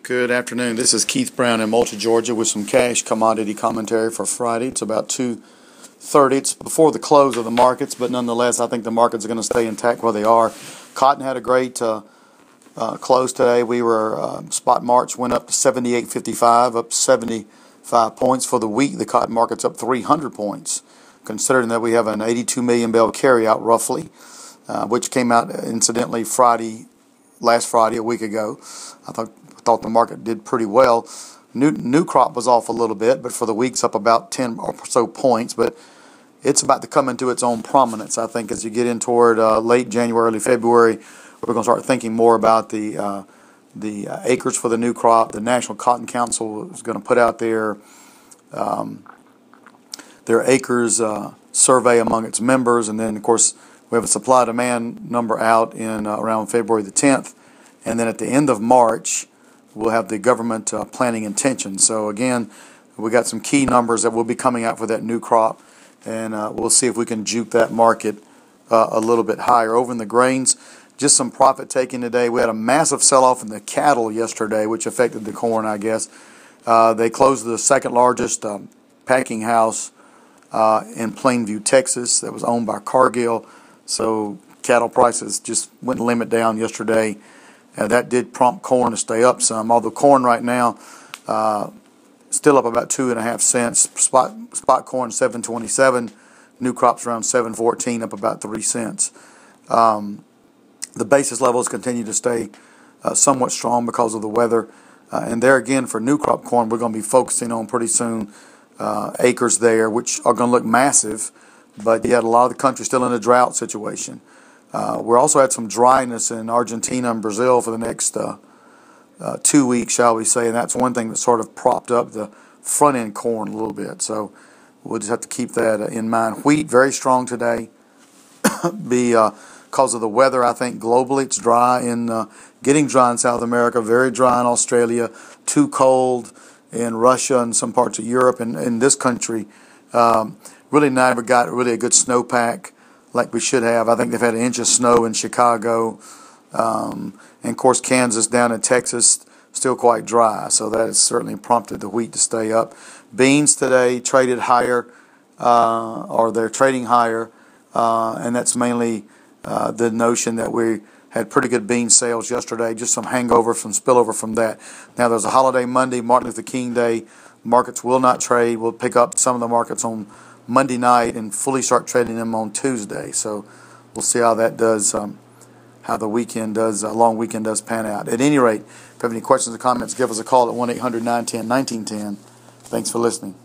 Good afternoon. This is Keith Brown in Moultrie, Georgia with some cash commodity commentary for Friday. It's about 2:30. It's before the close of the markets, but nonetheless, I think the markets are going to stay intact where they are. Cotton had a great close today. We were spot March went up to 78.55, up 75 points. For the week, the cotton market's up 300 points, considering that we have an 82 million bale carryout roughly, which came out incidentally last Friday, a week ago. I thought the market did pretty well. New crop was off a little bit, but for the week's up about 10 or so points. But it's about to come into its own prominence, I think, as you get in toward late January, early February. We're going to start thinking more about the acres for the new crop. The National Cotton Council is going to put out their acres survey among its members, and then, of course, we have a supply-demand number out in around February the 10th, and then at the end of March, we'll have the government planning intention. So again, we got some key numbers that will be coming out for that new crop, and we'll see if we can juke that market a little bit higher. Over in the grains, just some profit taking today. We had a massive sell-off in the cattle yesterday, which affected the corn, I guess. They closed the second largest packing house in Plainview, Texas, that was owned by Cargill. So cattle prices just went limit down yesterday. That did prompt corn to stay up some, although corn right now still up about 2.5 cents. Spot corn 7.27, new crops around 7.14, up about 3 cents. The basis levels continue to stay somewhat strong because of the weather. And there again, for new crop corn, we're going to be focusing on pretty soon acres there, which are going to look massive, but you had a lot of the country still in a drought situation. We also had some dryness in Argentina and Brazil for the next 2 weeks, shall we say, and that's one thing that sort of propped up the front-end corn a little bit. So we'll just have to keep that in mind. Wheat, very strong today because of the weather. I think globally it's dry, getting dry in South America, very dry in Australia, too cold in Russia and some parts of Europe, and in this country, really never got really a good snowpack like we should have. I think they've had an inch of snow in Chicago, and of course Kansas down in Texas still quite dry, so that has certainly prompted the wheat to stay up. Beans today traded higher, or they're trading higher, and that's mainly the notion that we had pretty good bean sales yesterday, just some spillover from that. Now there's a holiday Monday, Martin Luther King Day. Markets will not trade. We'll pick up some of the markets on Monday night and fully start trading them on Tuesday. So we'll see how that does, how the weekend does, long weekend does pan out. At any rate, if you have any questions or comments, give us a call at 1-800-910-1910. Thanks for listening.